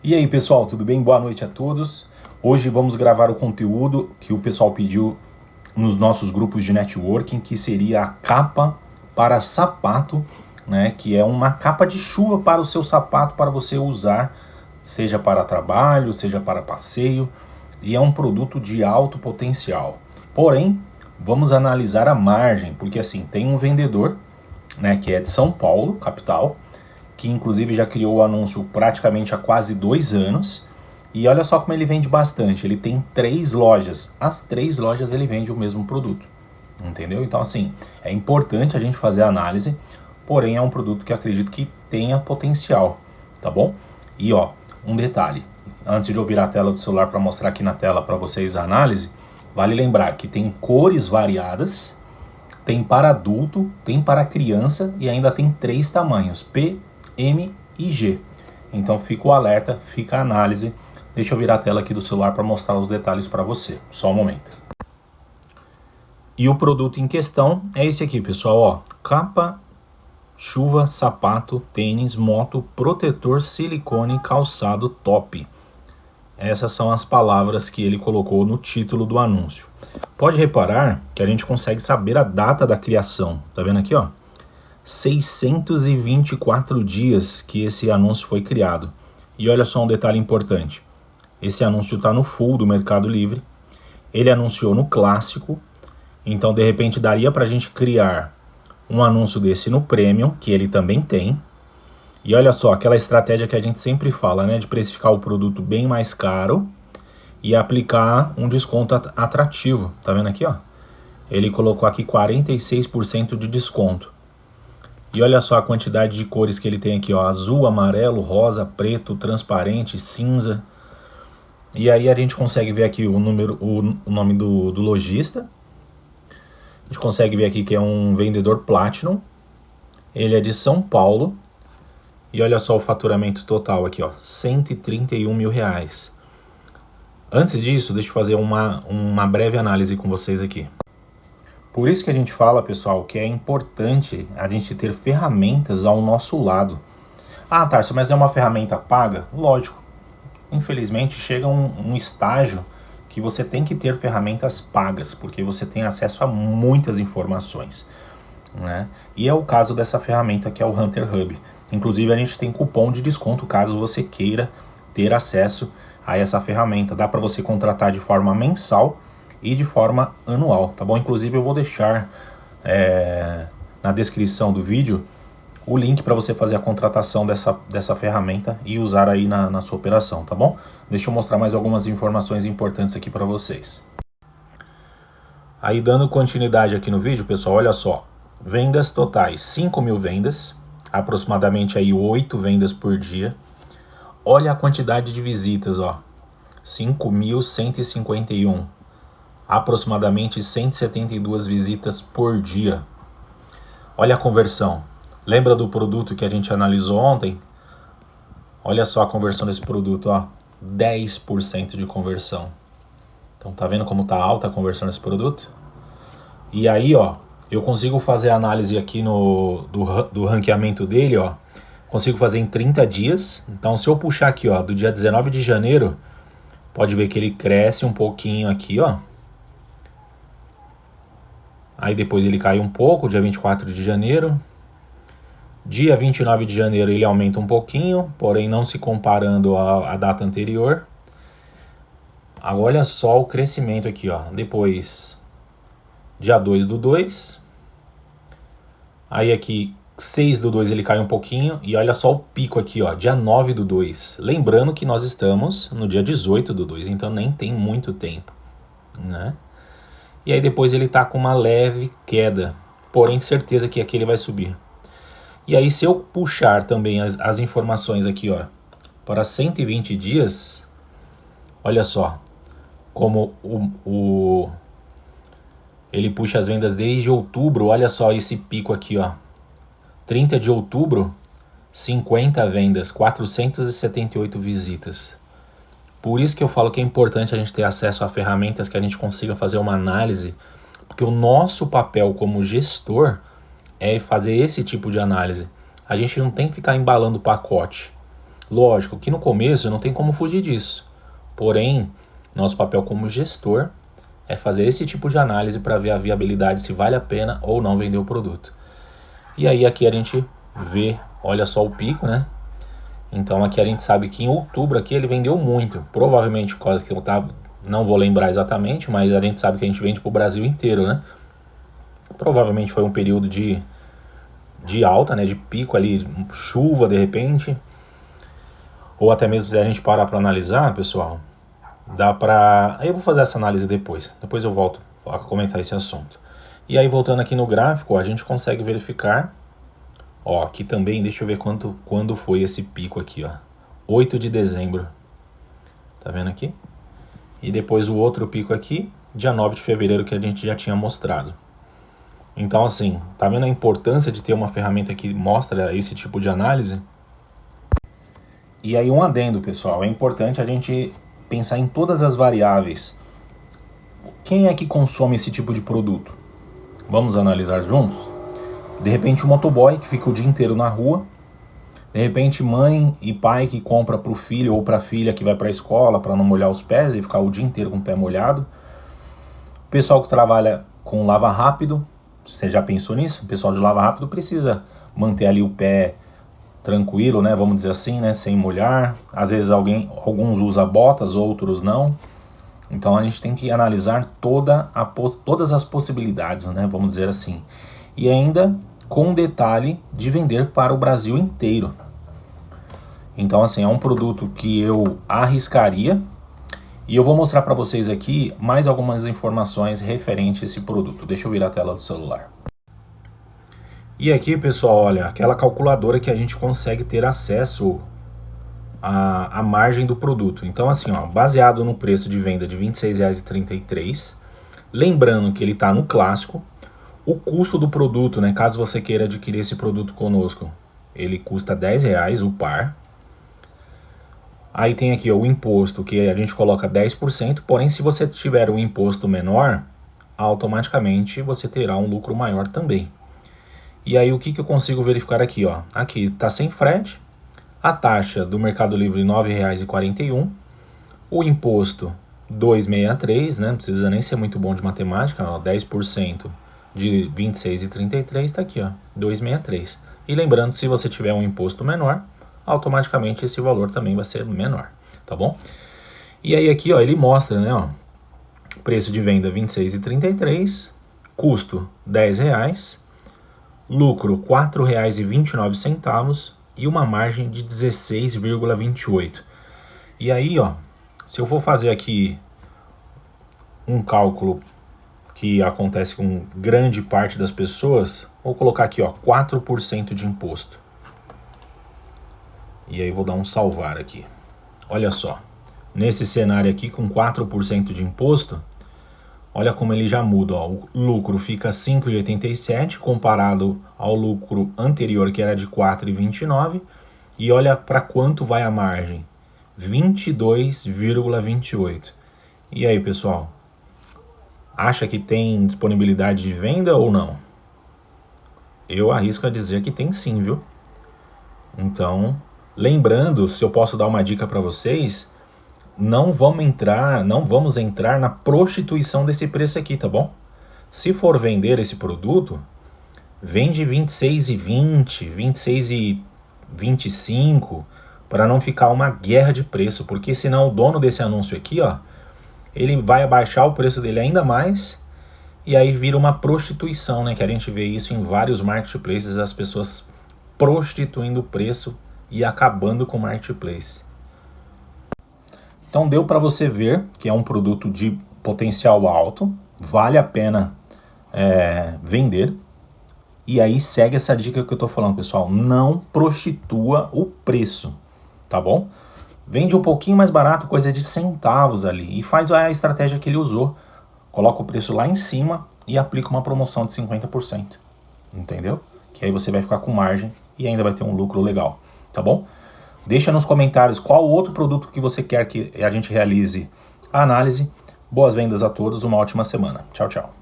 E aí pessoal, tudo bem? Boa noite a todos. Hoje vamos gravar o conteúdo que o pessoal pediu nos nossos grupos de networking, que seria a capa para sapato, né? Que é uma capa de chuva para o seu sapato para você usar, seja para trabalho, seja para passeio, e é um produto de alto potencial. Porém, vamos analisar a margem, porque assim, tem um vendedor, né, que é de São Paulo, capital, que inclusive já criou o anúncio praticamente há quase 2 anos. E olha só como ele vende bastante. Ele tem 3 lojas. As 3 lojas ele vende o mesmo produto. Entendeu? Então assim, é importante a gente fazer a análise. Porém é um produto que acredito que tenha potencial. Tá bom? E ó, um detalhe. Antes de eu virar a tela do celular para mostrar aqui na tela para vocês a análise, vale lembrar que tem cores variadas, tem para adulto, tem para criança e ainda tem 3 tamanhos, P, M e G. Então fica o alerta, fica a análise. Deixa eu virar a tela aqui do celular para mostrar os detalhes para você. Só um momento. E o produto em questão é esse aqui, pessoal. Ó, capa, chuva, sapato, tênis, moto, protetor, silicone, calçado top. Essas são as palavras que ele colocou no título do anúncio. Pode reparar que a gente consegue saber a data da criação. Tá vendo aqui, ó? 624 dias que esse anúncio foi criado. E olha só um detalhe importante. Esse anúncio está no full do Mercado Livre. Ele anunciou no clássico. Então, de repente, daria para a gente criar um anúncio desse no Premium, que ele também tem. E olha só, aquela estratégia que a gente sempre fala, né? De precificar o produto bem mais caro e aplicar um desconto atrativo. Tá vendo aqui, ó? Ele colocou aqui 46% de desconto. E olha só a quantidade de cores que ele tem aqui, ó. Azul, amarelo, rosa, preto, transparente, cinza. E aí a gente consegue ver aqui o nome do lojista. A gente consegue ver aqui que é um vendedor Platinum. Ele é de São Paulo. E olha só o faturamento total aqui, ó. 131 mil reais. Antes disso, deixa eu fazer uma breve análise com vocês aqui. Por isso que a gente fala, pessoal, que é importante a gente ter ferramentas ao nosso lado. Ah, Tarso, mas é uma ferramenta paga? Lógico. Infelizmente, chega um estágio que você tem que ter ferramentas pagas, porque você tem acesso a muitas informações, né? E é o caso dessa ferramenta que é o Hunter Hub. Inclusive, a gente tem cupom de desconto caso você queira ter acesso a essa ferramenta. Dá para você contratar de forma mensal e de forma anual, tá bom? Inclusive eu vou deixar na descrição do vídeo o link para você fazer a contratação dessa ferramenta e usar aí na sua operação, tá bom? Deixa eu mostrar mais algumas informações importantes aqui para vocês. Aí dando continuidade aqui no vídeo, pessoal, olha só. Vendas totais, 5 mil vendas, aproximadamente aí 8 vendas por dia. Olha a quantidade de visitas, ó. 5.151. Aproximadamente 172 visitas por dia. Olha a conversão. Lembra do produto que a gente analisou ontem? Olha só a conversão desse produto, ó. 10% de conversão. Então tá vendo como tá alta a conversão desse produto? E aí, ó, eu consigo fazer a análise aqui do ranqueamento dele, ó. Consigo fazer em 30 dias. Então se eu puxar aqui, ó, do dia 19 de janeiro, pode ver que ele cresce um pouquinho aqui, ó. Aí depois ele cai um pouco, dia 24 de janeiro. Dia 29 de janeiro ele aumenta um pouquinho, porém não se comparando à data anterior. Agora olha só o crescimento aqui, ó. Depois, dia 2 do 2. Aí aqui, 6 do 2 ele cai um pouquinho. E olha só o pico aqui, ó, dia 9 do 2. Lembrando que nós estamos no dia 18 do 2, então nem tem muito tempo, né? E aí depois ele tá com uma leve queda, porém certeza que aqui ele vai subir. E aí se eu puxar também as informações aqui, ó, para 120 dias, olha só como ele puxa as vendas desde outubro. Olha só esse pico aqui, ó. 30 de outubro, 50 vendas, 478 visitas. Por isso que eu falo que é importante a gente ter acesso a ferramentas que a gente consiga fazer uma análise, porque o nosso papel como gestor é fazer esse tipo de análise. A gente não tem que ficar embalando o pacote. Lógico que no começo não tem como fugir disso. Porém, nosso papel como gestor é fazer esse tipo de análise para ver a viabilidade, se vale a pena ou não vender o produto. E aí aqui a gente vê, olha só o pico, né? Então aqui a gente sabe que em outubro aqui ele vendeu muito. Provavelmente por causa que eu não vou lembrar exatamente, mas a gente sabe que a gente vende para o Brasil inteiro, né? Provavelmente foi um período de alta, né? De pico ali, chuva de repente. Ou até mesmo se a gente parar para analisar, pessoal, dá pra... Aí eu vou fazer essa análise depois eu volto a comentar esse assunto. E aí voltando aqui no gráfico, a gente consegue verificar, ó, aqui também, deixa eu ver quando foi esse pico aqui, ó, 8 de dezembro, tá vendo aqui? E depois o outro pico aqui, dia 9 de fevereiro, que a gente já tinha mostrado. Então assim, tá vendo a importância de ter uma ferramenta que mostra esse tipo de análise? E aí um adendo, pessoal, é importante a gente pensar em todas as variáveis. Quem é que consome esse tipo de produto? Vamos analisar juntos? De repente o motoboy que fica o dia inteiro na rua, de repente mãe e pai que compra para o filho ou para a filha que vai para a escola para não molhar os pés e ficar o dia inteiro com o pé molhado. O pessoal que trabalha com lava rápido, você já pensou nisso? O pessoal de lava rápido precisa manter ali o pé tranquilo, né? Vamos dizer assim, né? Sem molhar. Às vezes alguns usam botas, outros não. Então a gente tem que analisar todas as possibilidades, né? Vamos dizer assim. E ainda com detalhe de vender para o Brasil inteiro. Então assim, é um produto que eu arriscaria. E eu vou mostrar para vocês aqui mais algumas informações referentes a esse produto. Deixa eu virar a tela do celular. E aqui, pessoal, olha, aquela calculadora que a gente consegue ter acesso à margem do produto. Então assim, ó, baseado no preço de venda de R$ 26,33, lembrando que ele está no clássico, o custo do produto, né, caso você queira adquirir esse produto conosco, ele custa R$10 o par. Aí tem aqui ó, o imposto, que a gente coloca 10%, porém se você tiver um imposto menor, automaticamente você terá um lucro maior também. E aí o que eu consigo verificar aqui, ó? Aqui está sem frete, a taxa do Mercado Livre R$ 9,41, o imposto 2,63, né? Não precisa nem ser muito bom de matemática, ó, 10% de R$ 26,33 está aqui, ó, 2,63. E lembrando, se você tiver um imposto menor, automaticamente esse valor também vai ser menor, tá bom? E aí aqui, ó, ele mostra, né, ó, preço de venda R$ 26,33, custo R$10, lucro R$ 4,29 e uma margem de 16,28. E aí, ó, se eu for fazer aqui um cálculo que acontece com grande parte das pessoas, vou colocar aqui, ó, 4% de imposto. E aí vou dar um salvar aqui. Olha só, nesse cenário aqui com 4% de imposto, olha como ele já muda, ó. O lucro fica 5,87 comparado ao lucro anterior que era de 4,29 e olha para quanto vai a margem, 22,28. E aí, pessoal, acha que tem disponibilidade de venda ou não? Eu arrisco a dizer que tem sim, viu? Então, lembrando, se eu posso dar uma dica para vocês, não vamos entrar na prostituição desse preço aqui, tá bom? Se for vender esse produto, vende 26,20, 26,25, para não ficar uma guerra de preço, porque senão o dono desse anúncio aqui, ó, ele vai abaixar o preço dele ainda mais e aí vira uma prostituição, né? Que a gente vê isso em vários marketplaces, as pessoas prostituindo o preço e acabando com o marketplace. Então deu para você ver que é um produto de potencial alto, vale a pena vender. E aí segue essa dica que eu tô falando, pessoal, não prostitua o preço, tá bom? Vende um pouquinho mais barato, coisa de centavos ali, e faz a estratégia que ele usou. Coloca o preço lá em cima e aplica uma promoção de 50%, entendeu? Que aí você vai ficar com margem e ainda vai ter um lucro legal, tá bom? Deixa nos comentários qual outro produto que você quer que a gente realize a análise. Boas vendas a todos, uma ótima semana. Tchau, tchau.